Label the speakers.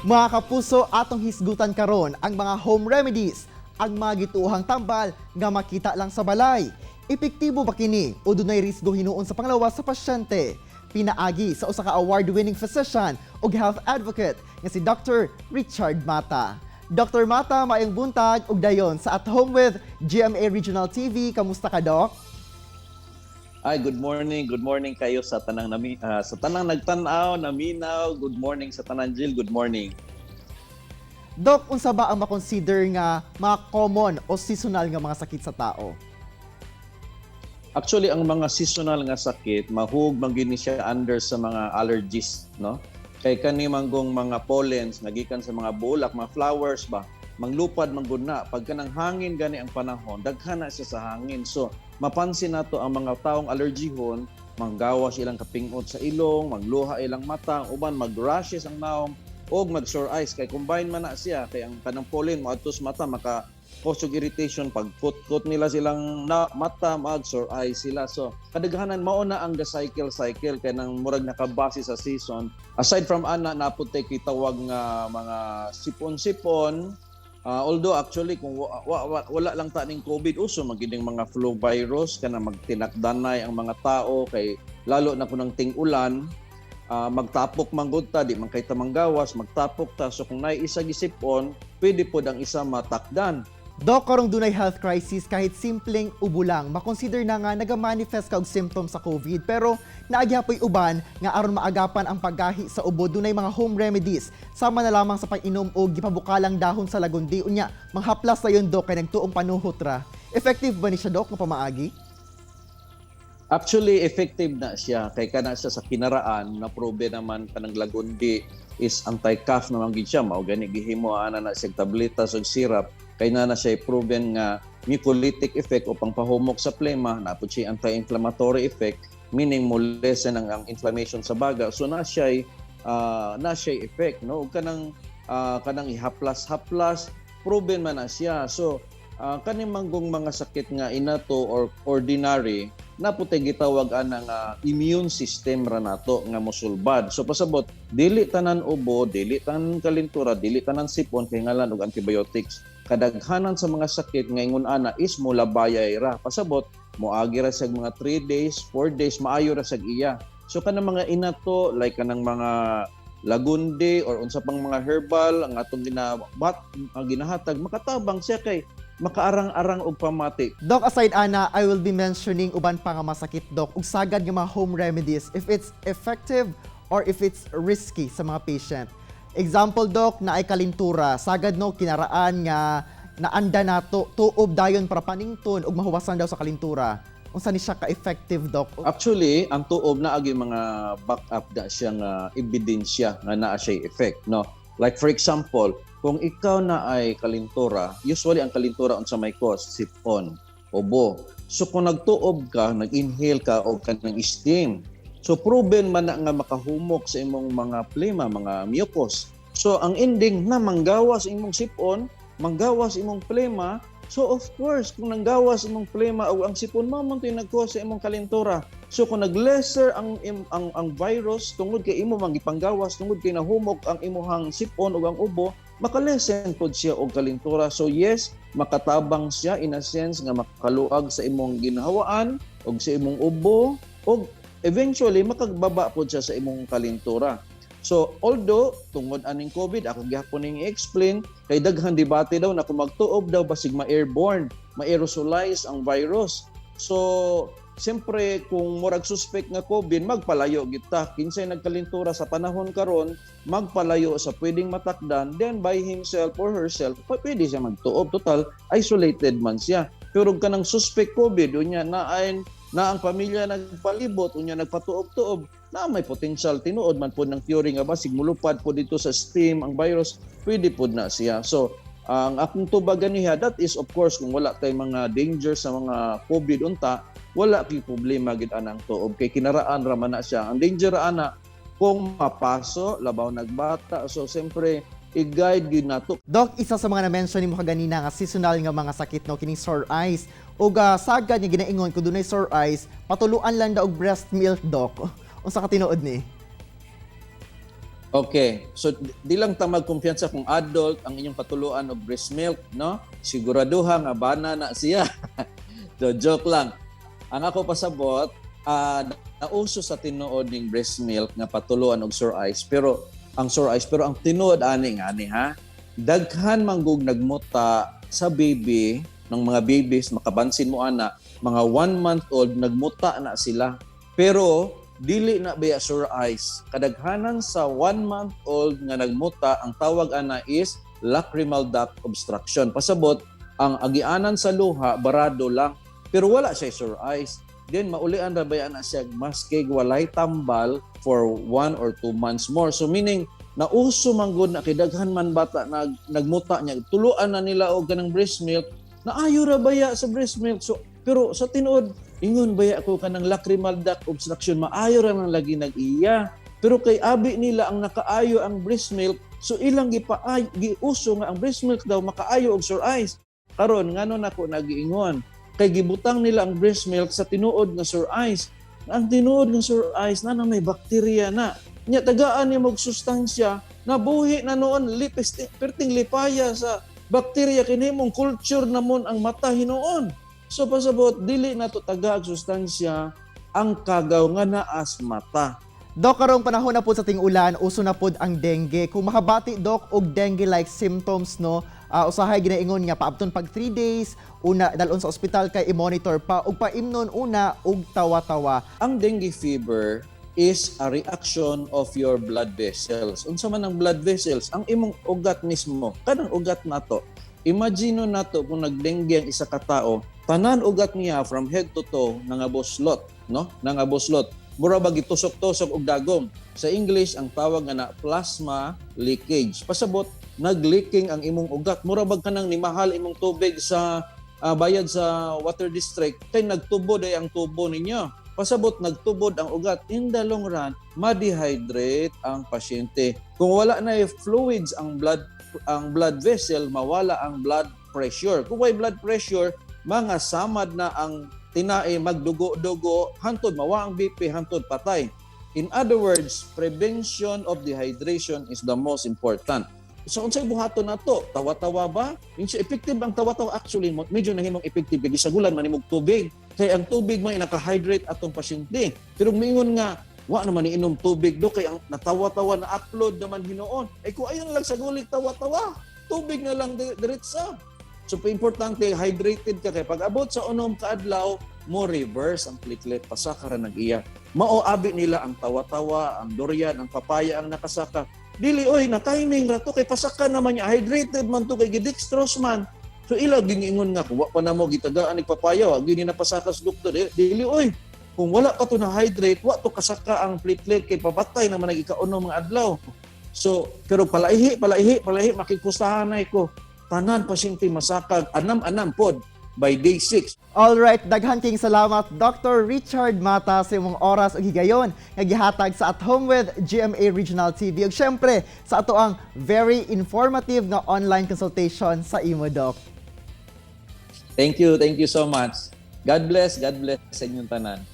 Speaker 1: Mga kapuso, atong hisgutan karon ang mga home remedies, ang mga gituohang tambal nga makita lang sa balay. Epektibo ba kini o dunay risgo hinuon sa panglawas sa pasyente? Pinaagi sa usa ka award-winning physician ug health advocate nga si Dr. Richard Mata. Dr. Mata, maayong buntag ug dayon sa At Home with GMA Regional TV. Kamusta ka, Doc?
Speaker 2: Ay, good morning. Good morning kayo sa tanang sa tanang nagtanaw, naminaw. Good morning sa tanan Jill. Good morning.
Speaker 1: Doc, unsa ba ang makonsider nga mga common o seasonal nga mga sakit sa tao?
Speaker 2: Actually, ang mga seasonal nga sakit, mahug magini siya under sa mga allergies, no? Kay kani manggong mga pollens nagikan sa mga bulak, mga flowers ba, manglupad mangguna pagka nang hangin gani ang panahon, daghan na siya sa hangin. So, mapansin nato ang mga taong allergihon, manggawas ilang kapingot sa ilong, magluha ilang mata, uban mag-rashes ang naong o mag-sore eyes kay combine man na siya kay ang kanang pollen moadto sa mata maka cause of irritation pag kut nila silang mata mag-sore eyes sila. So kadaghanan mao na ang the cycle kay nang murag nakabase sa season. Aside from ana naputay kitawag nga mga sipon-sipon. Although actually kung wala lang ta ning COVID uso magining mga flu virus kana magtinakdanay ang mga tao kay lalo na kunang ting-ulan. Magtapok manggod ta, di man kay ta manggawas, magtapok ta. So kung naisa gisipon, pwede po ang isa matakdan.
Speaker 1: Doc, karong dunay health crisis kahit simpleng ubo lang, makonsider na nga nagamanifest ka og symptoms sa COVID. Pero naagyapoy uban nga aron maagapan ang paggahi sa ubo, dunay mga home remedies. Sama na lamang sa pag-inom og gipabukalang dahon sa lagundi. Unya, manghaplas na yun, Doc, kay nagtuong panuhot ra. Effective ba ni siya, Doc, nga pamaagi?
Speaker 2: Actually, effective na siya. Kay kana siya sa kinaraan, na-prove naman kanang lagundi is anti-cough naman gid siya. Mao gani gihimo ana na siya tabletas o syrup. Kay na siya proven nga mucolytic effect o pangpahumok sa plema, napud siya anti-inflammatory effect, meaning mo lessen ang inflammation sa baga. So na siya effect, no? Kanang ihaplas-haplas, proven man na siya. So kaning manggong mga sakit nga inato or ordinary naputay gitawag ana nga immune system ra nato nga mosulbad. So pasabot dili tanan ubo, dili tanan kalintura, dili tanan sipon kay ngalan og antibiotics. Kadaghanan sa mga sakit nga ingon ana is mulabayay ra. Pasabot moagi ra sa mga 3 days, 4 days maayo ra sag iya. So kanang mga inato like kanang mga lagundi or unsa pang mga herbal ang atong ginahatag makatabang siya kay makaarang-arang og pamati.
Speaker 1: Doc, aside ana, I will be mentioning uban pa nga masakit, Doc, ug sagad nga mga home remedies if it's effective or if it's risky sa mga patient. Example, Doc, na ay kalintura, sagad no kinaraan nga naanda nato tuob dayon para panington ug mahuwasan daw sa kalintura. Unsa ni siya ka-effective, Doc?
Speaker 2: Actually, ang tuob na agi mga backup da siya nga ebidensya nga naa siya effect, no? Like for example, kung ikaw na ay kalintura, usually ang kalintura unsa may cause, sipon, ubo. So kung nagtuob ka, nag-inhale ka o kanang steam, so proven man na nga makahumok sa imong mga plema, mga mucus. So ang ending na manggawas imong sipon, manggawas imong plema. So of course, kung nanggawas imong plema o ang sipon mo man to'y nag-cause sa imong kalintura. So kung nag-lesser ang virus tungod kay imo mangipanggawas, tungod kay nahumok ang imuhang sipon o ang ubo, makalesen pod siya og kalintura. So yes, makatabang siya in a sense nga makaluag sa imong ginhawaan og sa imong ubo og eventually makagbaba pod siya sa imong kalintura. So although tungod aning COVID ako gyapon ning i-explain kay daghan debate daw na kung magtuob daw basig ma-airborne, ma-aerosolize ang virus. So siyempre kung murag suspect nga COVID magpalayo kita kinsay nagkalintura sa panahon karon magpalayo sa pwedeng matakdan, then by himself or herself pwede siya magtuob, total isolated man siya. Pero kanang suspect COVID unya na ang pamilya nagpalibot unya nagpatuob-tuob na may potential tinuod man po ng theory nga basig mulupad po dito sa steam ang virus, pwede po na siya. So ang akong tubagan niya, that is of course kung wala tay mga danger sa mga COVID unta, wala kay problema gid anang tuob kay kinaraan ra man na siya. Ang danger ana kung mapaso labaw nagbata. So siyempre i-guide gyud nato.
Speaker 1: Doc, isa sa mga na-mention nimo kaganina nga seasonal nga mga sakit no kining sore eyes ug sagad nga ginaingon kun dunay sore eyes, patuluan lang daw og breast milk, Doc. Unsa ka tinuod ni?
Speaker 2: Okay. So di lang ta magkumpiyansa kung adult ang inyong patuluan og breast milk, no? Siguraduha nga bana na siya. So, joke lang. Ang ako pasabot, nauso sa tinuod ning breast milk nga patuluan og sore eyes, pero ang tinuod ani ha. Daghan manggug nagmuta sa baby ng mga babies, makabansin mo ana, mga 1-month-old nagmuta na sila. Pero dili na baya sore eyes. Kadaghanan sa 1-month-old nga nagmuta, ang tawag ana is lacrimal duct obstruction. Pasabot, ang agianan sa luha barado lang, pero wala siya sore eyes. Then maulian ra baya na siya maski walay tambal for 1 or 2 months more. So meaning nauso man gud na kay daghan man bata nagmuta niya, tuluan na nila og kanang breast milk, naayo ra baya sa breast milk. So pero sa tinuod ingon baya ko kanang lacrimal duct obstruction, maayo ra nang lagi nag-iya. Pero kay abi nila ang nakaayo ang breast milk, so ilang giuso nga ang breast milk daw makaayo og sore eyes. Karon ngano nako nagiingon kay gibutang nila ang breast milk sa tinuod nga sore eyes. Ang tinuod nga sore eyes na may bakterya na. Nya tagaan niya mag sustansya nabuhi na noon perting lipaya sa bakterya kini mong culture namon ang mata hinuon. So pasabot dili na to tagaag sustansya ang kagaw nga naas mata.
Speaker 1: Dok, karong panahon na po sa ting-ulan, uso na po ang dengue. Kung makabati, Dok, og dengue-like symptoms, no, usahay ginaingon nga paabton pag 3 days, una dalon sa ospital kay i-monitor pa, ug paimnon una og tawa-tawa.
Speaker 2: Ang dengue fever is a reaction of your blood vessels. Unsa man ang blood vessels? Ang imong ugat mismo. Kanang ugat nato. Imagine nato kung nagdengue ang isa ka tawo, tanan ugat niya from head to toe nangaboslot, no? Nangaboslot. Mura ba gitusok-tusok og dagom. Sa English ang tawag nga na plasma leakage. Pasabot nag-leaking ang imong ugat. Mura ba kanang nimahal imong tubig sa bayad sa water district kay nagtubod ay ang tubo ninyo. Pasabot nagtubod ang ugat. In the long run, ma-dehydrate ang pasyente. Kung wala na fluids ang blood vessel, mawala ang blood pressure. Kung may blood pressure, mga samad na ang tinae magdugo-dugo, hantod mawa ang BP, hantod patay. In other words, prevention of dehydration is the most important. So unsay buhaton nato? Tawa-tawa ba? Effective ang tawa-tawa actually, medyo nahimong effective kay gisagulan man nimog tubig. Kay ang tubig may naka-hydrate atong pasyente. Pero mingon nga wa naman iinom tubig do kay ang natawa-tawa na upload naman hinuon. Ay ko ayon lang sa gulik tawa-tawa. Tubig na lang diretsa. So, importante, hydrated ka kay pag-abot sa unom kaadlaw, mo reverse ang platelet, pasaka ra nag-iya. Mao-abi nila ang tawa-tawa, ang durian, ang papaya ang nakasaka. Dili, oy, nakaining ra to, kay pasaka naman niya, hydrated man to, kay gidextrose man. So, ila, gingingon nga, kung wa pa na mo, gitagaan ni papaya, wag yun napasaka sa doktor. Dili, oy, kung wala pa to na hydrate, wa to kasaka ang platelet, kay papatay naman nag-ikaunom mga adlaw. So, pero palaihi, makikustahan na ko. Tanan pasyente masakag, anam-anam pod by day 6.
Speaker 1: Alright, daghan king salamat Dr. Richard Mata sa imong oras ug higayon nga gihatag sa At Home with GMA Regional TV. Ug syempre sa ato ang very informative nga online consultation sa imo, Doc.
Speaker 2: Thank you so much. God bless sa inyong tanan.